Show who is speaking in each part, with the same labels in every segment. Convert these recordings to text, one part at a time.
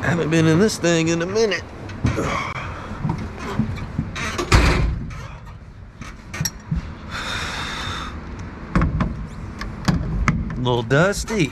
Speaker 1: Haven't been in this thing in a minute. A little dusty.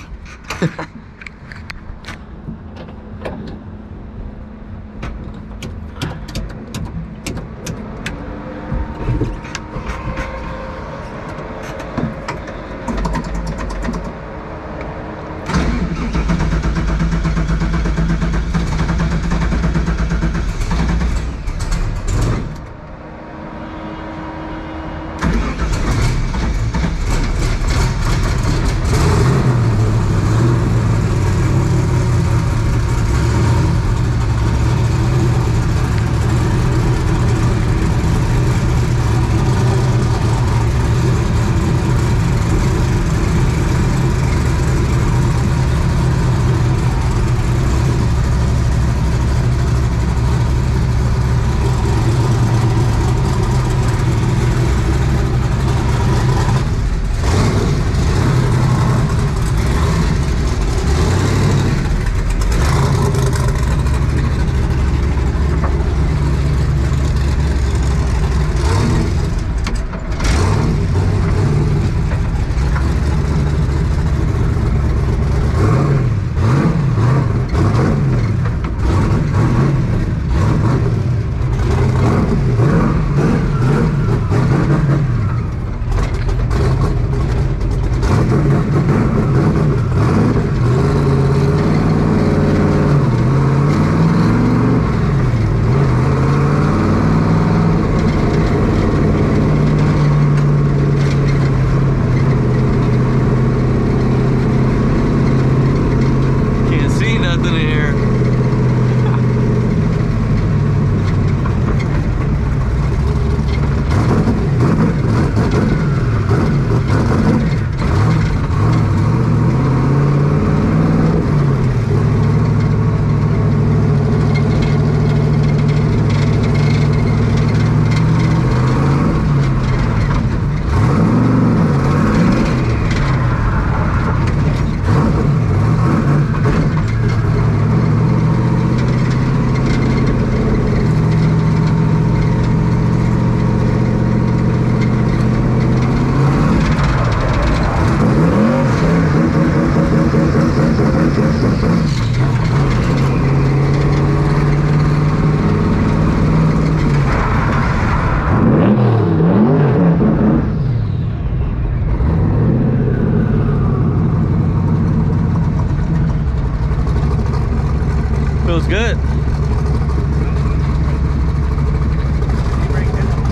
Speaker 1: Feels good.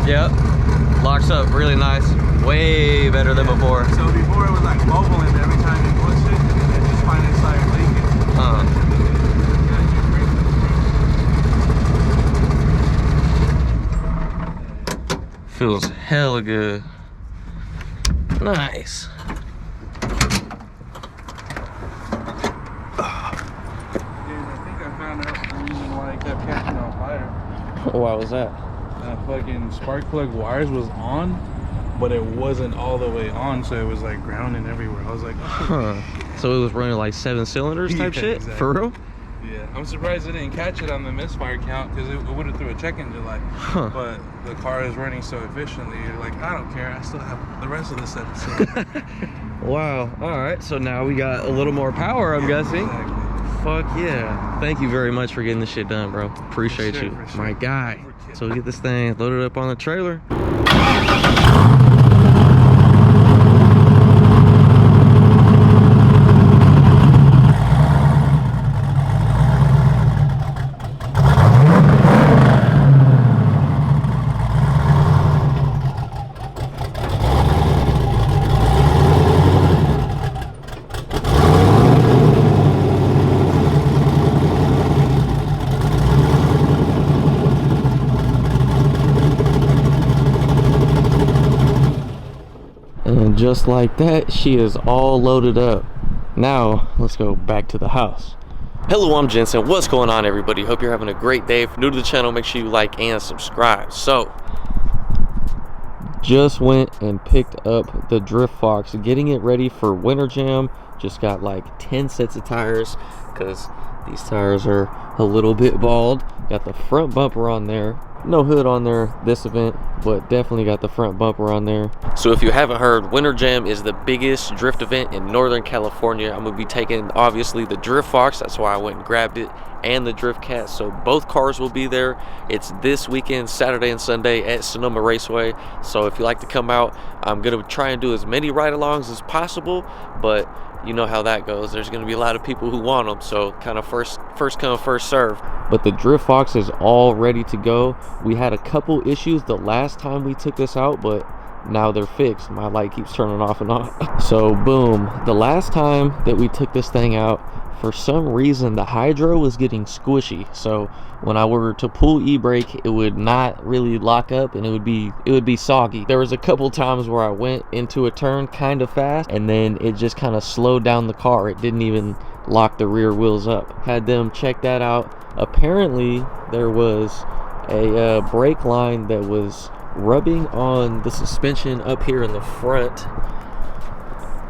Speaker 1: Yep. Locks up really nice. Way better than before.
Speaker 2: So before it was like bubbling every time you push it, and then just finally started leaking.
Speaker 1: Feels hella good. Nice. Why was that?
Speaker 2: Fucking spark plug wires was on, but it wasn't all the way on, so it was like grounding everywhere. I was like, oh.
Speaker 1: Huh. So it was running like 7 cylinders type shit? Exactly. For real?
Speaker 2: Yeah. I'm surprised it didn't catch it on the misfire count, because it would have threw a check engine light. Huh. But the car is running so efficiently, you're like, I don't care. I still have the rest of this episode.
Speaker 1: Wow. All right. So now we got a little more power, I'm guessing.
Speaker 2: Exactly.
Speaker 1: Fuck yeah. Thank you very much for getting this shit done, bro. Appreciate you. My guy. So we get this thing loaded up on the trailer. And just like that, she is all loaded up. Now, let's go back to the house. Hello, I'm Jensen. What's going on, everybody? Hope you're having a great day. If you're new to the channel, make sure you like and subscribe. So, just went and picked up the Drift Fox, getting it ready for Winter Jam. Just got like 10 sets of tires because these tires are a little bit bald. Got the front bumper on there. No hood on there this event, but definitely got the front bumper on there. So if you haven't heard, Winter Jam is the biggest drift event in Northern California. I'm gonna be taking obviously the Drift Fox, that's why I went and grabbed it, and the Drift Cat. So both cars will be there. It's this weekend, Saturday and Sunday at Sonoma Raceway. So if you like to come out, I'm gonna try and do as many ride-alongs as possible, but you know how that goes. There's going to be a lot of people who want them, so kind of first come, first serve. But the Drift Fox is all ready to go. We had a couple issues the last time we took this out, but now they're fixed. My light keeps turning off and on. So boom, the last time that we took this thing out, for some reason the hydro was getting squishy. So when I were to pull e-brake, it would not really lock up and it would be soggy. There was a couple times where I went into a turn kind of fast and then it just kind of slowed down the car. It didn't even lock the rear wheels up. Had them check that out. Apparently there was a brake line that was rubbing on the suspension up here in the front.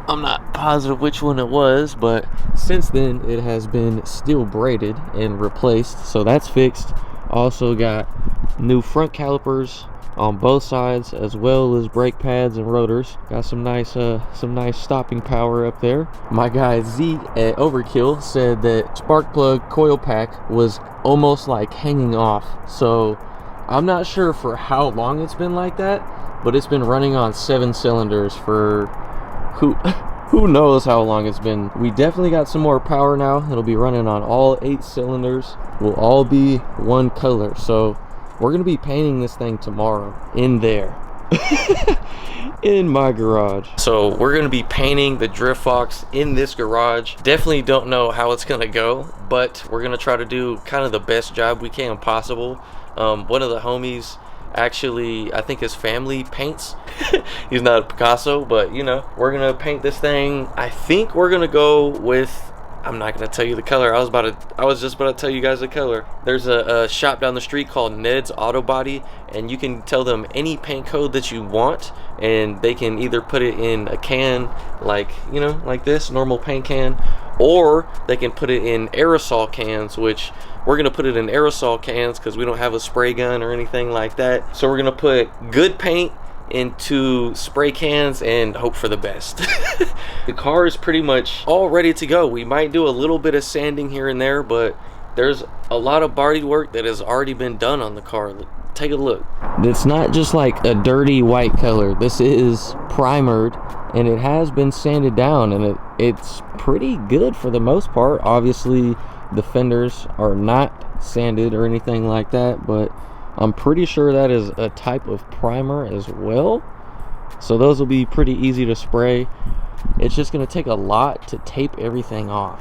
Speaker 1: I'm not positive which one it was, but since then it has been steel braided and replaced, so that's fixed. Also got new front calipers on both sides, as well as brake pads and rotors. Got some nice stopping power up there. My guy Zeke at Overkill said that spark plug coil pack was almost like hanging off. So I'm not sure for how long it's been like that, but it's been running on 7 cylinders for who knows how long it's been. We definitely got some more power now. It'll be running on all 8 cylinders. Will all be one color. So we're gonna be painting this thing tomorrow in there. In my garage. So we're gonna be painting the Drift Fox in this garage. Definitely don't know how it's gonna go, but we're gonna try to do kind of the best job we can possible. One of the homies, actually, I think his family paints. He's not a Picasso, but you know, we're gonna paint this thing. I think we're gonna go with, I'm not gonna tell you the color. I was just about to tell you guys the color. There's a shop down the street called Ned's Auto Body, and you can tell them any paint code that you want, and they can either put it in a can, like, you know, like this normal paint can, or they can put it in aerosol cans, which we're gonna put it in aerosol cans because we don't have a spray gun or anything like that. So we're gonna put good paint into spray cans and hope for the best. The car is pretty much all ready to go. We might do a little bit of sanding here and there, but there's a lot of body work that has already been done on the car. Take a look. It's not just like a dirty white color. This is primered and it has been sanded down, and it's pretty good for the most part. Obviously the fenders are not sanded or anything like that, but I'm pretty sure that is a type of primer as well. So those will be pretty easy to spray. It's just going to take a lot to tape everything off.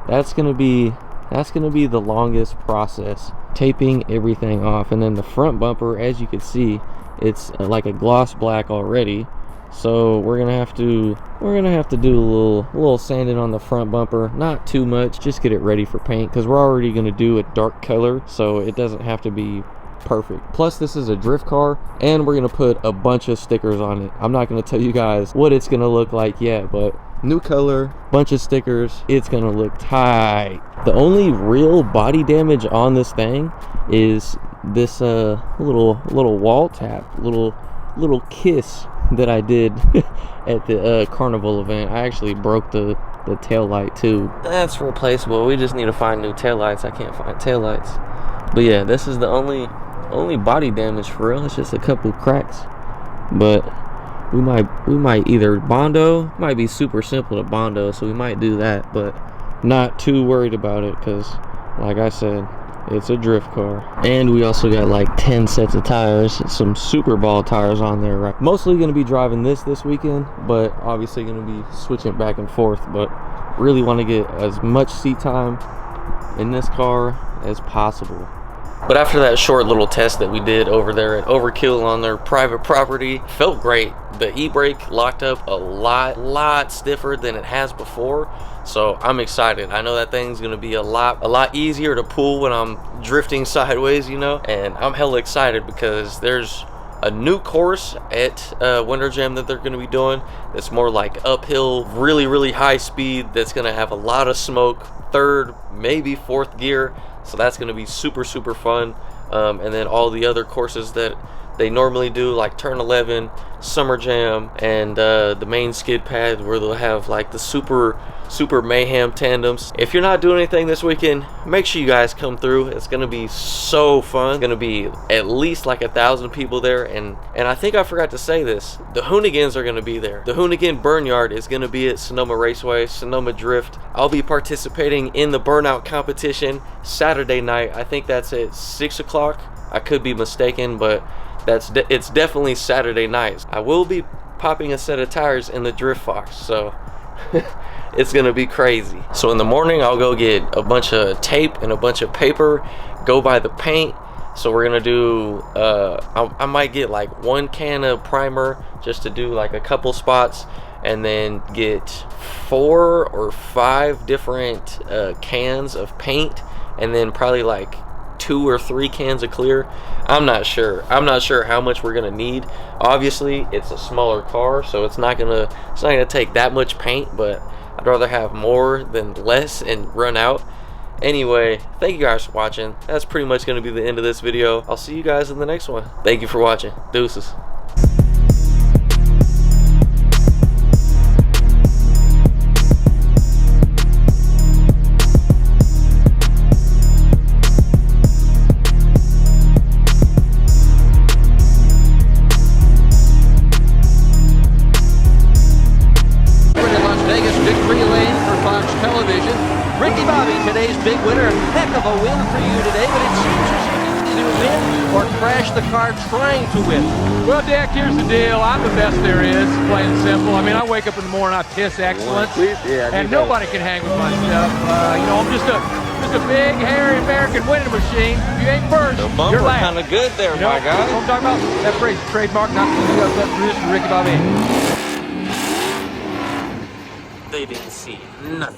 Speaker 1: That's going to be the longest process, taping everything off. And then the front bumper, as you can see, it's like a gloss black already. So we're gonna have to do a little sanding on the front bumper. Not too much, just get it ready for paint, because we're already gonna do a dark color, so it doesn't have to be perfect. Plus this is a drift car, and we're gonna put a bunch of stickers on it. I'm not gonna tell you guys what it's gonna look like yet, but new color, bunch of stickers, it's gonna look tight. The only real body damage on this thing is this little wall tap, little kiss that I did at the carnival event. I actually broke the tail light too. That's replaceable. We just need to find new tail lights. I can't find tail lights. But yeah, this is the only body damage for real. It's just a couple cracks. But we might either Bondo. Might be super simple to Bondo, so we might do that, but not too worried about it because, like I said, it's a drift car. And we also got like 10 sets of tires, some Super Ball tires on there, right? Mostly going to be driving this weekend, but obviously going to be switching back and forth. But really want to get as much seat time in this car as possible. But after that short little test that we did over there at Overkill on their private property, felt great. The e-brake locked up a lot stiffer than it has before. So I'm excited. I know that thing's gonna be a lot easier to pull when I'm drifting sideways, you know, and I'm hella excited because there's a new course at Winter Jam that they're going to be doing. It's more like uphill, really high speed. That's going to have a lot of smoke, third, maybe fourth gear. So that's going to be super fun. And then all the other courses that they normally do, like Turn 11, Summer Jam, and the main skid pad where they'll have like the super mayhem tandems. If you're not doing anything this weekend, make sure you guys come through. It's gonna be so fun. It's gonna be at least like 1,000 people there, and I think I forgot to say this, the Hoonigans are gonna be there. The Hoonigan Burnyard is gonna be at Sonoma Raceway, Sonoma Drift. I'll be participating in the Burnout competition Saturday night. I think that's at 6 o'clock. I could be mistaken, but it's definitely Saturday night. I will be popping a set of tires in the Drift Fox, so it's gonna be crazy. So in the morning, I'll go get a bunch of tape and a bunch of paper, go buy the paint. So we're gonna do I might get like 1 can of primer just to do like a couple spots, and then get 4 or 5 different cans of paint, and then probably like 2 or 3 cans of clear. I'm not sure how much we're gonna need. Obviously it's a smaller car, so it's not gonna take that much paint, but I'd rather have more than less and run out. Anyway, thank you guys for watching. That's pretty much gonna be the end of this video. I'll see you guys in the next one. Thank you for watching. Deuces.
Speaker 3: Today's big winner, heck of a win for you today, but it seems as if you either win or crash the car trying to win.
Speaker 4: Well, Dick, here's the deal. I'm the best there is, plain and simple. I mean, I wake up in the morning, I piss excellence, and nobody can hang with my stuff. You know, I'm just a big, hairy American winning machine. If you ain't first,
Speaker 1: The bumper
Speaker 4: you're last.
Speaker 1: kind of good there,
Speaker 4: You know,
Speaker 1: my guy.
Speaker 4: you know what I'm talking about? That phrase, trademark, not Ricky Bobby.
Speaker 1: They didn't see nothing.